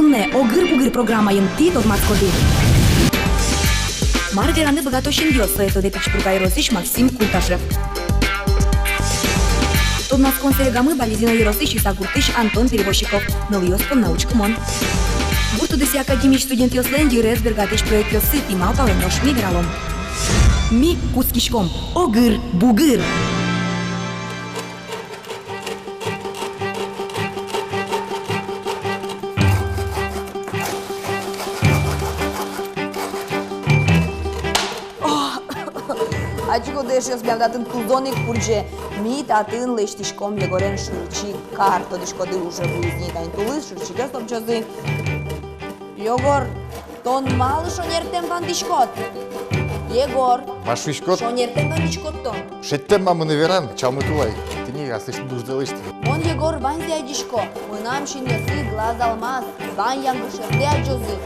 Тунне огыр-бугыр программайын ти тодмацкоды. Марвераны богатощин ёсвое тоде пичпургай росич Максим Култашев. Тодмацкон серегамы бализино еросич и сагуртыш Антон Перевозчиков. Новый научкмон. Буртудеси академич студент ёслен дирес бергатыш проект ёсы тимал паленош ми вералом. Ми кускишком огыр-бугыр. Aciko deșios mi-am dat în tuzonic purge mi tatân leștișcom Iegoren șurci carto dișco de ușă buiznica în tulâs șurci că stop ce Iegor, ton mal șoniertem van dișcot. Iegor, Машвишкот, șoniertem van dișcot ton. шеттем мамы наверан, чалмытулай. Ты не раз лишь дуждалышь. Он Егор ван зия диșco. Mânam și nesi glaz almas, van yangışı dea jozi.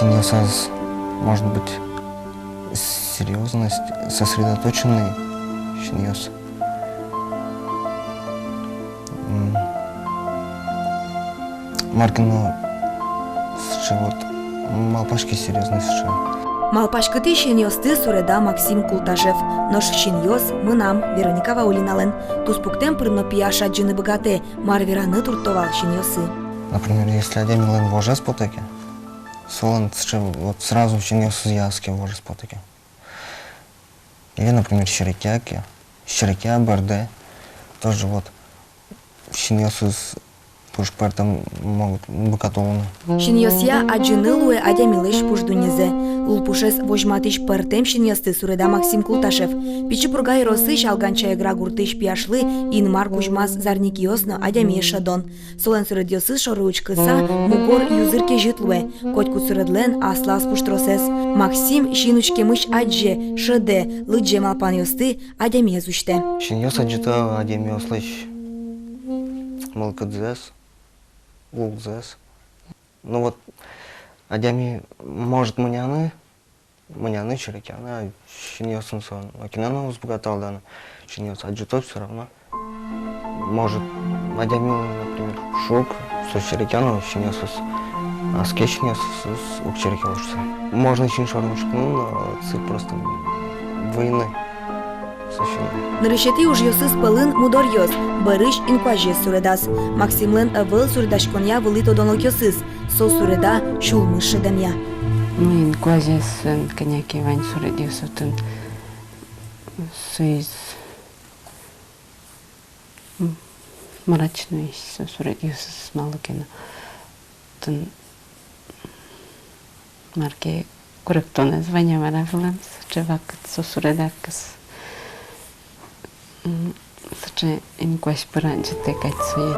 Шиньёс, может быть, серьезность, сосредоточенный шиньёс. Маркино вот малпашки серьезность сче. Малпашкыты шиньёсты суреда Максим Култашев. Нош шиньёс мынам Вероника Ваулинален. Туспуктем прыно пияша джины богате марвераны туртовал шиньёсы. Например, если один милен вожес потеки, солон вот сразу шиньёс яски вожес потеки. Или, например, щерекя, берде, тоже вот шиньёсы с пушпертом могут быкатолуны. Шиньёсья аджынылуэ адямилыш пуждунизе. Лулпушес вожматыш пертем шиньёсты суреда Максим Култашев. Пичипургай росыш алганчая грагуртыш пияшлы инмар кужмаз зарникиосно адямиешадон. Солен суредьёсы шоруучкыса мугор юзырке житлуэ. Котьку суредлен аслас пуштросес. Максим шинучкемыш аджи шыде лыджи малпаньёсты адямиезуште. Шиньёс аджита адямиослыш малкадзес, лулзес. Ну вот адями может маняны черекяны, а шиньёсын сон. Акинана узбогаталдана. Шиньёс аджито все равно. Может адями, например, шук, со черекяну, шиньёсус, а с кешиньёсус ук черекяушся. Можно чин шармушку, но циф просто войны. Нырышети уж ёсыс пылын мудор ёс, барыш инкуажес суредас. Максимлен авыл суредашконя вылито донок ёсыс, со суреда шулмыш шедемья. Ну, инкуажес коняки вань суредиосутын суиз мрачный со суредиосус малукина. Тын марке корректоне звания маравлам, чевак со суредакас. Саче инкуаш пыранчы текать свои.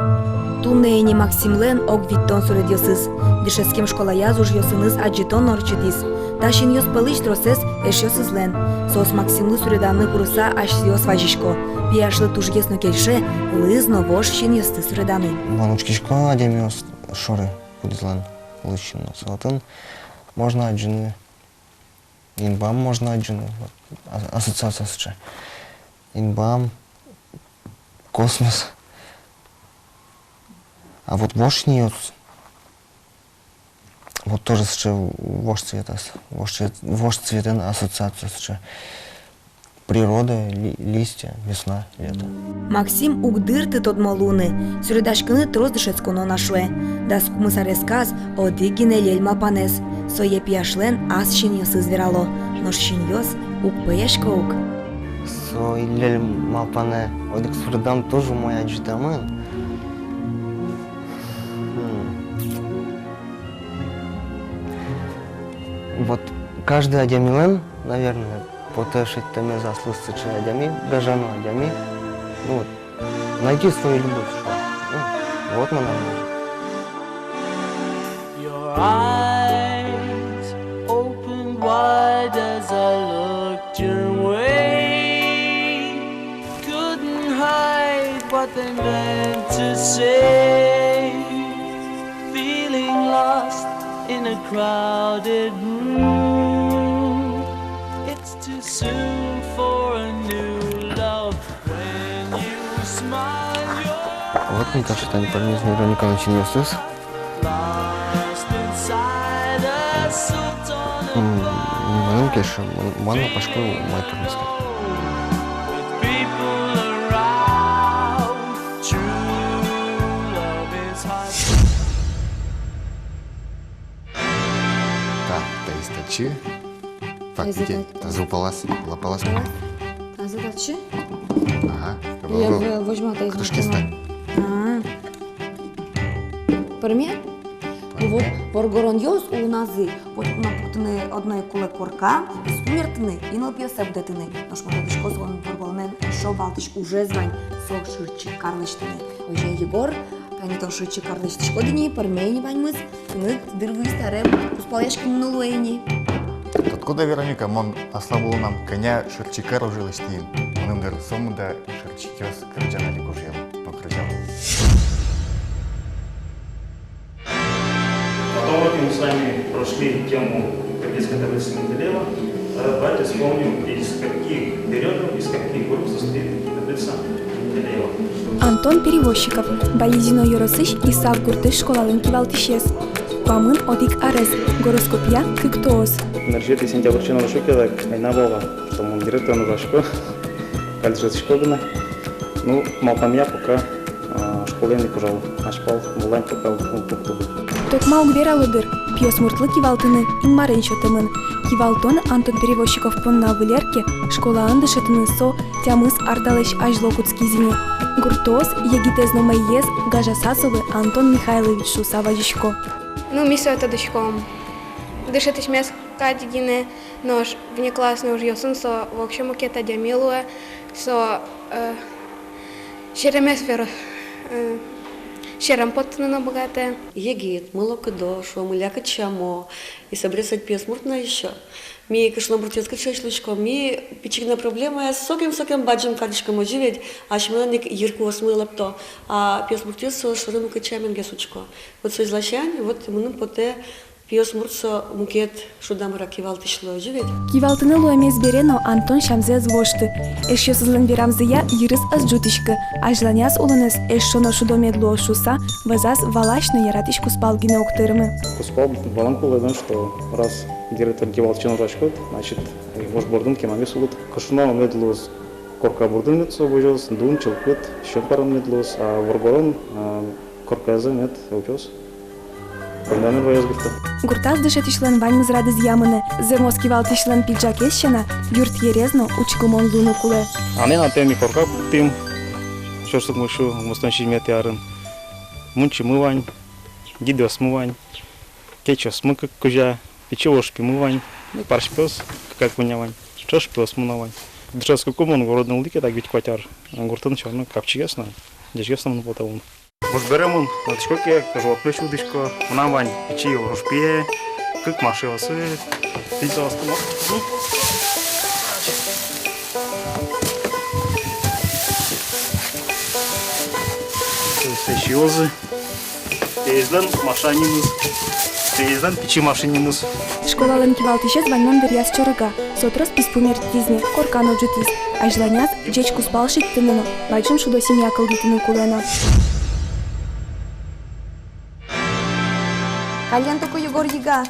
Туннеени Максимлен ог виттон суредьёсыз. Дишескем школа язуж ёсыныз аджитон норчидис. Ташин ёс пылыш тросес эш ёсызлен. Сос Максимлы суреданы куруса аш ёс важишко. Пияшлы туж есно кельше, лызно вош шин ёсты суреданы. Банучкишко адемиос шоры пудизлан лыщино. Салтын можно аджины. Инбам можно аджины. Ассоциация сче. Инбам, космос. А вот вождь не вот тоже вождь цветас. Вождь цветен ассоциация. Природа, листья, весна, лето. Максим угдырты тот малуны. Суредашкыны троздышецконо нашуэ. Дас кумысаресказ одыгине лельма панес. Сое пияшлен ас шиньёсыз верало. Нош шиньёс ук пыешко ук. So ilel malpane odik suredam тоже мой аджитамын. Вот Каждый адямилен, наверное, потешить теме заслуживается адями, гажану адями. Ну, вот, найти свою любовь. Что? Ну, вот мы нормально. Your eyes open wide as I looked your way. Couldn't hide what they meant to say. Feeling lost in a crowded room. It's too soon for a new love. When you smile, you're Вот, мне кажется, они парни из Мира Николаевича Невстыс. lost inside a suit on a Benim keşim, bana başka maytırmızdı. with people around. True love is hard. Так, та источи. Так, Езда. где? Та лапалас. А задачи? Ага. Я возьму это из Крышки машины. стань. Пример? Вот боргорон йос у нази, вот напутаны одной куле корка, смертны и напьёся бдетыны. Наш молодышко зон борголнен, шо балтыш уже звань, со ширчи карлыштыны. Оже Егор, они то ширчи карлыштышко дни, пармейни ваньмыз, мы дырвы старем, успалешки минулуэни. Откуда Вероника, мон ослабил нам коня шерчикар уже листин. Он им дал сумму да шерчикёс крыджана ли кужел, но крыджал. Потом вот мы с вами прошли тему киргизской таблицы Менделеева. Давайте вспомним, из каких периодов, из каких групп состоит таблица Менделеева. Антон Перевозчиков, Боязино Yorosыш и Сав Гуртыш школалын кивалтышес. Памын Одик Арес, гороскопия Кыктоос. Нержети сентябрьчен урушукелек, айна бога, что мы директор Рашко, кальджет школина. Ну, малпамья пока школе не пожал, ашпал, булань пока в клубе. Токма угвера лодыр, пьес муртлы кивалтыны, инмарын шотымын. Кивалтон Антон Перевозчиков понна вылерке, школа анды шотыны со, тямыс ардалыш ажло куцкизине. Гуртоос, егитезно майез, Гажа Сасовы, Антон Михайлович Шусаважичко. Ну, мисо это дочком. Дышать мес кадигине нож внеклассный уж йосын со в общем макета дямилуэ со шеремесфер шерам поттана богатая. Егит, молокодо, шо мыляка чамо, и собресать пес муртна еще. Ми кашно брутецка чешлучко, ми пичигна проблема с соким баджем кадишком оживет, а шмелник Юрку осмылапто, а пес брутец со шорым качамен гесучко. Вот со излащань, вот мы поте пес муртсо мукет шудам ракивалты шло оживет. Кивалтыны луэмез берено Антон Шамзе звошты. Эш йосызлын верамзыя йырыс азджутышкы, ажланяс улыныз эш шоно шудомедло шуса, вазас валашны яратышку спалгине октырмы. Куспал баланку лайдан, что раз директор Гевалчен Рашко, значит, ваш бордун кемамес улут. Кашуна медлус корка бордун медсо божос, дун челкут, щепаром медлус, а воргорон корказа мед упес. Пандамер воязгифта. Гуртаз дышетишлен ваньмыз радыз ямыны, зермос кивалтышлен пиджакесщена, юрт ерезно учкумон луну куле. А не на теме корка тим, что ж мышу, мустанчи метеарын. Мунчи мывань, дидос мывань, кечос мыка кужа, печевош мывань, парш пес, как вынявань, чош пес мунавань. Держас какому городном лике, так ведь котяр, гуртан черный, капчигасно, дежгасно на потовун. Может берем на дышкоке, кажу оплечу дышко, мунавань, печи его рушпие, как машевасы, пинцовас помог. Сечиозы, тезден машинимыз, тезден печи машинимыз. Школалын кивалтышес ваньмон беряс чорыга, сотрос писпумер тизне, коркано джутис, ажланяс джечку спалшит тыныно, бачым шудо семья кылгитыны кулено. Кальян только Егор Яга.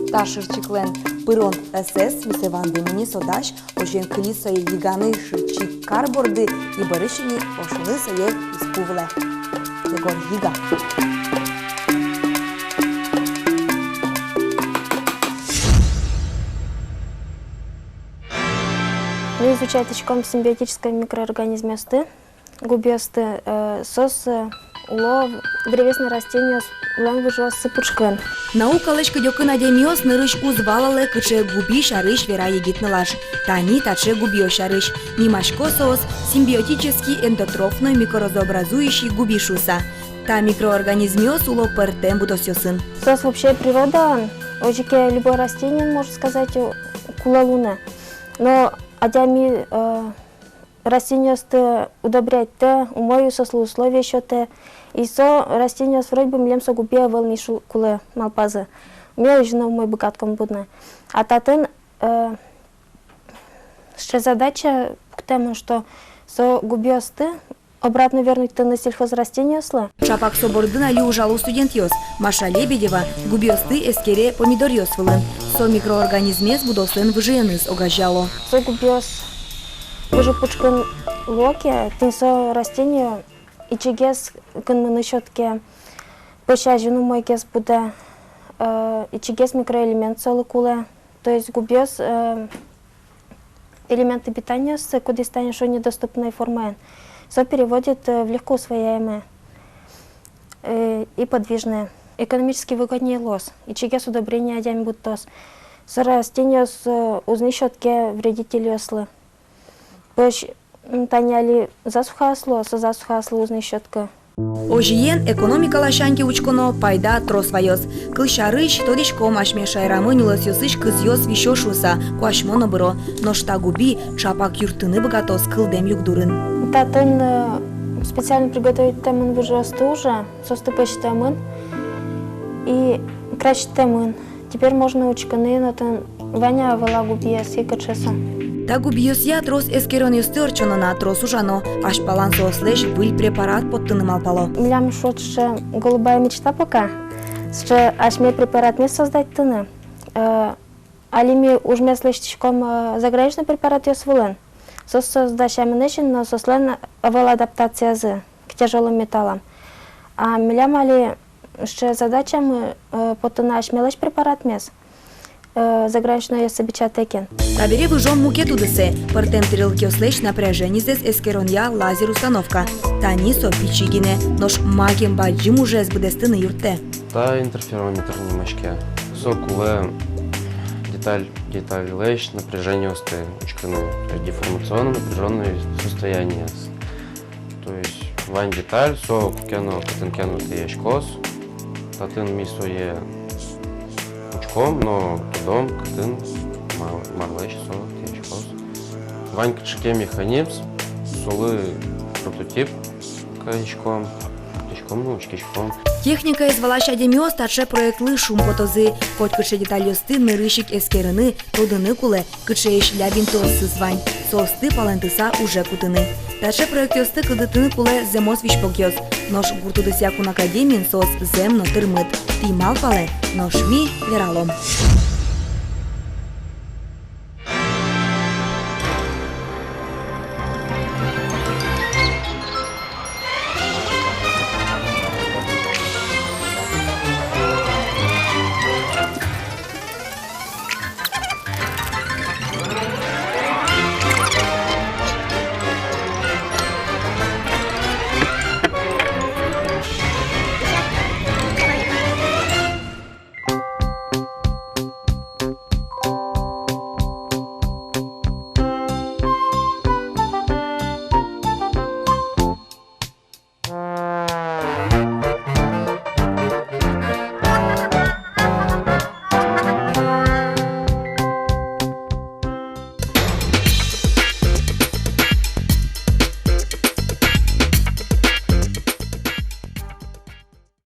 Та ширчиклен пирон СС, мисеван деміні содаш, ожен клісо є їгани ширчик карборди і баришині ошулися є іспувле. Егор Яга. Вы изучаете симбиотические микроорганизмы губесты, сос уло древесное растение лен выжил сыпучкан. Наука лечка дёкын адемиос нырыш узвалале кыче губи шарыш вера егитнылаш. Тани таче губио шарыш. Нимашко соос симбиотический эндотрофный микроразообразующий губишуса. Та микроорганизмиос уло пертем будосёсын. Сос вообще природа, очень любое растение, можно сказать, кула луна. Но адями растения удобрять те, умою сослу условия еще те. И со растения с вроде бы млем со губе волны куле малпазы. Мне уже на мой богатком будно. А татен ще задача к тому, что со губиосты обратно вернуть на сельхозрастения сла. Чапак собордына ли ужалу студент-йос. Маша Лебедева губиосты эскере помидор-йос вылын. Со микроорганизмес будослен выжиеныз огажало. Со губиос выжипучкан локи, тин со растения и чегес кан мы насчетке пощажину мой гес буде и чегес микроэлемент солы куле. То есть губиос элементы питания с куда станешь недоступной формой. Все переводит в легко усвояемое и подвижное. Экономически выгоднее лос. И чегес удобрения адями будут тос. С растения с узны щетки вредители ослы. Пусть таняли засуха осло, со засуха осло узны щетка. Ожиен экономика лашанки учконо пайда тросвайос. Кылшарыш тодишком ашме шайрамын уласёсыш кызёс вишошуса куашмоно быро. Но шта губи чапак юртыны богатос кылдем югдурын. Татын специально приготовить темын выжасту уже, соступыш темын и крач темын. Теперь можно учканы, но там Ваня вела губиес и качеса. Та губиос я трос эскерон ёстырчоно на трос ужано, аж палансо слэш выль препарат подтыным алпало. Милям шот, что голубая мечта пока, что аж мне препарат не создать тыны. Али ми уж мне слэштичком заграничный препарат ёсвылен. Сос создащами нечен, но сослен вел адаптация к тяжелым металлам. А милям али ще задачами потына аж мелочь препарат мес. Заграничная ёсобичатекен. Табери выжом мукету десе, портем трилки ослэш напряжение здесь эскеронья лазер установка. Тани со пичигине, нож магем баджим уже с будестыны юрте. Та интерферометр немашке. Сокуле деталь лэш, напряжение осты, учканы, деформационно напряженное состояние. То есть вань деталь, со кукено, катенкену ты ешкос, татын ми своє учком, но тудом катын марлэш, со ты ешкос. Вань качеке механизм, солы прототип качком, ну учкичком. Техника извалаш адемиос таче проектлы шум потозы, хоть кыче детальосты нырыщик эскерыны, тодыны куле, кыче еш лябинтос сызвань, состы палентыса уже кутыны. Таче проектосты кыдытыны куле земос вишпокёс, нож гуртудысякун академин сос земно тырмыт, тимал пале, нож ми вералом.